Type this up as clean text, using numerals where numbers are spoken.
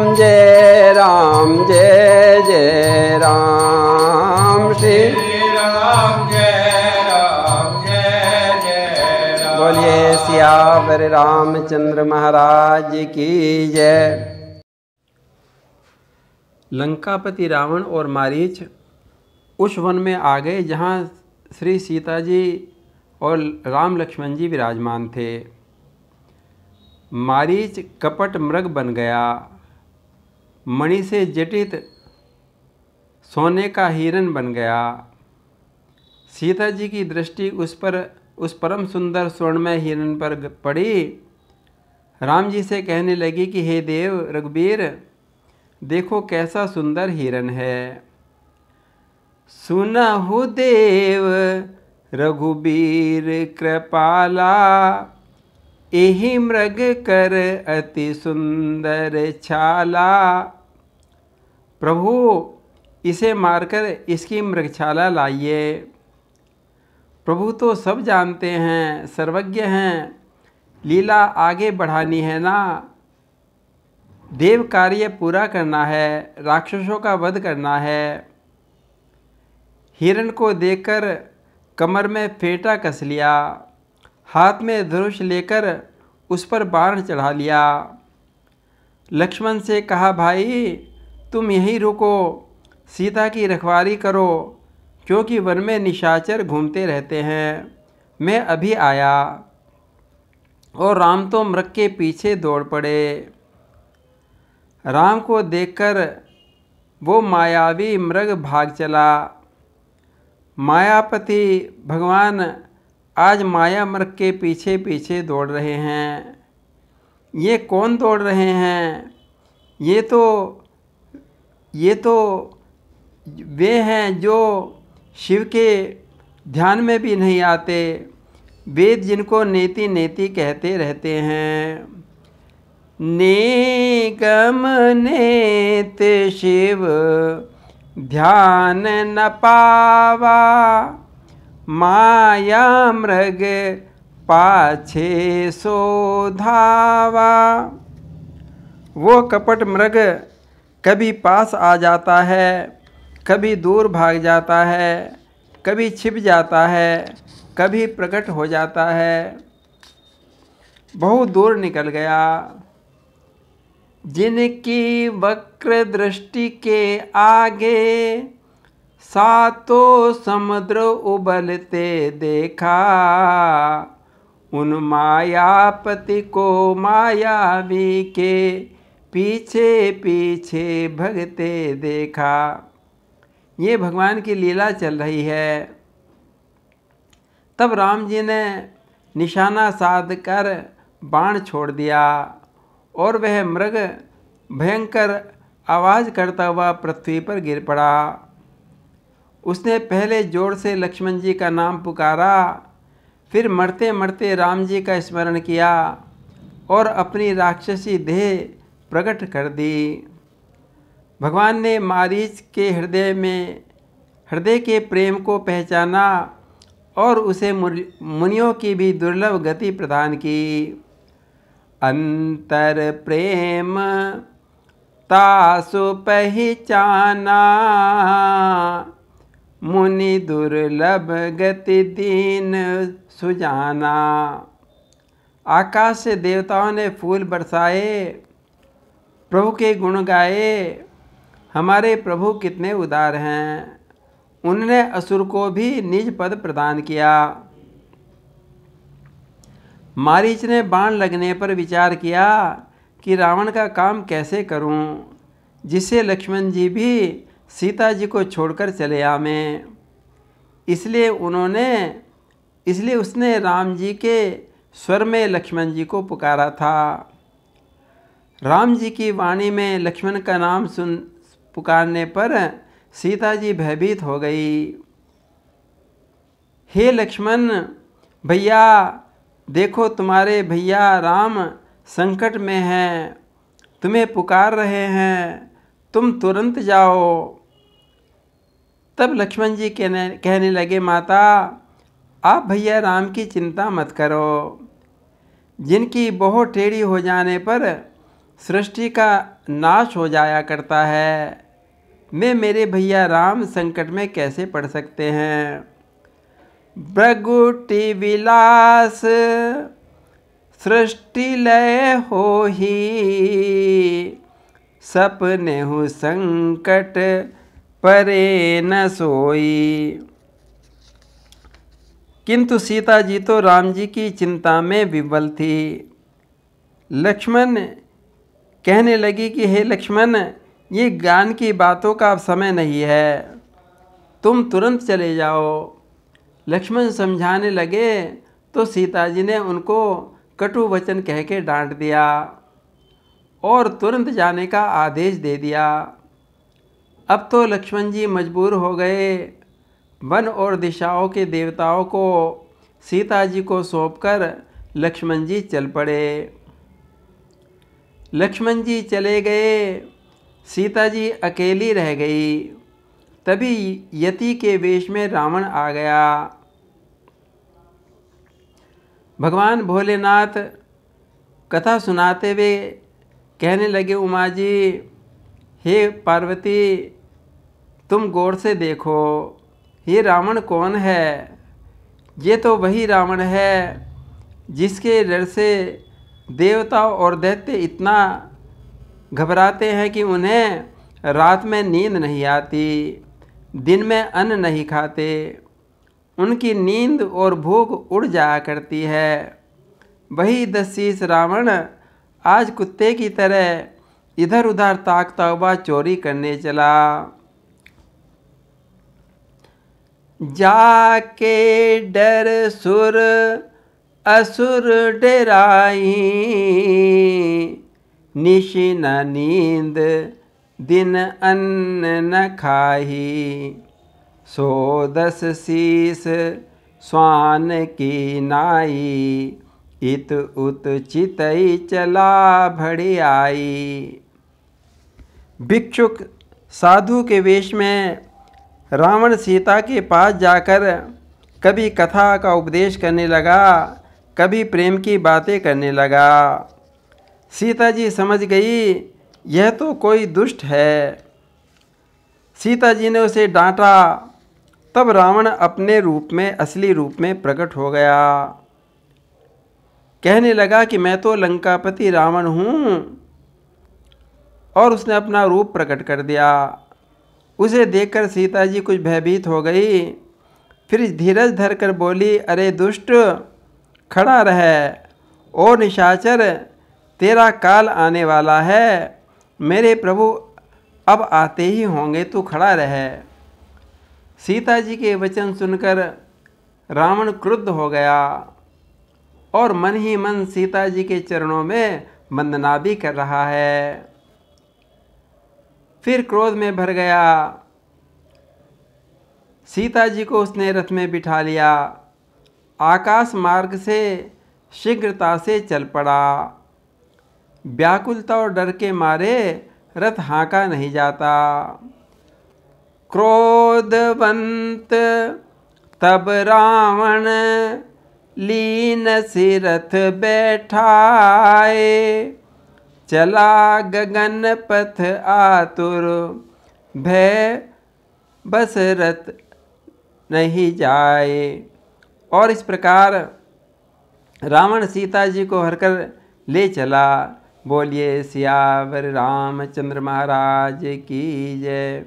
जय राम जय जय राम श्री राम जय राम जय जय राम। बोलिए सियावर रामचंद्र महाराज की जय। लंकापति रावण और मारीच उस वन में आ गए जहाँ श्री सीता जी और राम लक्ष्मण जी विराजमान थे। मारीच कपट मृग बन गया, मणि से जटित सोने का हिरण बन गया। सीता जी की दृष्टि उस परम सुंदर स्वर्णमय हिरण पर पड़ी। राम जी से कहने लगी कि हे देव रघुबीर, देखो कैसा सुंदर हिरण है। सुनहु देव रघुबीर कृपाला, एहि मृग कर अति सुंदर छाला। प्रभु इसे मारकर इसकी मृगछाला लाइए। प्रभु तो सब जानते हैं, सर्वज्ञ हैं, लीला आगे बढ़ानी है ना। देव कार्य पूरा करना है, राक्षसों का वध करना है। हिरण को देखकर कमर में फेंटा कस लिया, हाथ में धनुष लेकर उस पर बाण चढ़ा लिया। लक्ष्मण से कहा, भाई तुम यहीं रुको, सीता की रखवाली करो, क्योंकि वन में निशाचर घूमते रहते हैं। मैं अभी आया। और राम तो मृग के पीछे दौड़ पड़े। राम को देखकर वो मायावी मृग भाग चला। मायापति भगवान आज माया मृग के पीछे पीछे दौड़ रहे हैं। ये कौन दौड़ रहे हैं? ये तो वे हैं जो शिव के ध्यान में भी नहीं आते, वेद जिनको नेति नेति कहते रहते हैं। नेगम नेत शिव ध्यान न पावा, माया मृग पाछे सो धावा। वो कपट मृग कभी पास आ जाता है, कभी दूर भाग जाता है, कभी छिप जाता है, कभी प्रकट हो जाता है। बहुत दूर निकल गया। जिनकी वक्र दृष्टि के आगे सातों समुद्र उबलते देखा, उन मायापति को मायावी के पीछे पीछे भगते देखा। ये भगवान की लीला चल रही है। तब राम जी ने निशाना साध कर बाण छोड़ दिया और वह मृग भयंकर आवाज़ करता हुआ पृथ्वी पर गिर पड़ा। उसने पहले जोर से लक्ष्मण जी का नाम पुकारा, फिर मरते मरते राम जी का स्मरण किया और अपनी राक्षसी देह प्रकट कर दी। भगवान ने मारीच के हृदय के प्रेम को पहचाना और उसे मुनियों की भी दुर्लभ गति प्रदान की। अंतर प्रेम तासु पहचाना, मुनि दुर्लभ गति दीन सुजाना। आकाश से देवताओं ने फूल बरसाए, प्रभु के गुण गाए। हमारे प्रभु कितने उदार हैं। उन्होंने असुर को भी निज पद प्रदान किया। मारीच ने बाण लगने पर विचार किया कि रावण का काम कैसे करूं, जिससे लक्ष्मण जी भी सीता जी को छोड़कर चले आवें। इसलिए उसने राम जी के स्वर में लक्ष्मण जी को पुकारा था। राम जी की वाणी में लक्ष्मण का नाम पुकारने पर सीता जी भयभीत हो गई। हे लक्ष्मण भैया, देखो तुम्हारे भैया राम संकट में हैं, तुम्हें पुकार रहे हैं, तुम तुरंत जाओ। तब लक्ष्मण जी कहने लगे, माता आप भैया राम की चिंता मत करो। जिनकी बहुत टेढ़ी हो जाने पर सृष्टि का नाश हो जाया करता है। मैं मेरे भैया राम संकट में कैसे पड़ सकते हैं। भृगुटी विलास सृष्टि लय हो ही, सपने हु संकट परे न सोई। किंतु सीता जी तो राम जी की चिंता में विवल थी। लक्ष्मण कहने लगी कि हे लक्ष्मण, ये ज्ञान की बातों का अब समय नहीं है, तुम तुरंत चले जाओ। लक्ष्मण समझाने लगे तो सीता जी ने उनको कटु वचन कह के डांट दिया और तुरंत जाने का आदेश दे दिया। अब तो लक्ष्मण जी मजबूर हो गए। वन और दिशाओं के देवताओं को सीता जी को सौंपकर लक्ष्मण जी चल पड़े। लक्ष्मण जी चले गए, सीता जी अकेली रह गई। तभी यति के वेश में रावण आ गया। भगवान भोलेनाथ कथा सुनाते हुए कहने लगे, उमा जी, हे पार्वती, तुम गौर से देखो, ये रावण कौन है। ये तो वही रावण है जिसके डर से देवता और दैत्य इतना घबराते हैं कि उन्हें रात में नींद नहीं आती, दिन में अन्न नहीं खाते, उनकी नींद और भूख उड़ जाया करती है। वही दस्सीस रावण आज कुत्ते की तरह इधर उधर ताकता हुआ चोरी करने चला। जाके डर सुर असुर डराई, निशि न नींद दिन अन्न न खाही। सो दस शीस स्वान की नाई, इत उत चितई चला भड़ी आई। भिक्षुक साधु के वेश में रावण सीता के पास जाकर कभी कथा का उपदेश करने लगा, कभी प्रेम की बातें करने लगा। सीता जी समझ गई यह तो कोई दुष्ट है। सीता जी ने उसे डांटा। तब रावण अपने रूप में, असली रूप में प्रकट हो गया। कहने लगा कि मैं तो लंकापति रावण हूँ, और उसने अपना रूप प्रकट कर दिया। उसे देखकर सीता जी कुछ भयभीत हो गई। फिर धीरज धरकर बोली, अरे दुष्ट, खड़ा रह, ओ निशाचर, तेरा काल आने वाला है। मेरे प्रभु अब आते ही होंगे, तू खड़ा रह। सीता जी के वचन सुनकर रावण क्रुद्ध हो गया और मन ही मन सीता जी के चरणों में वंदना भी कर रहा है। फिर क्रोध में भर गया। सीता जी को उसने रथ में बिठा लिया। आकाश मार्ग से शीघ्रता से चल पड़ा। व्याकुलता और डर के मारे रथ हाँका नहीं जाता। क्रोधवंत तब रावण लीन सिरथ बैठाए, चला गगन पथ आतुर, भय बस रथ नहीं जाए। और इस प्रकार रावण सीता जी को हरकर ले चला। बोलिए सियावर रामचंद्र महाराज की जय।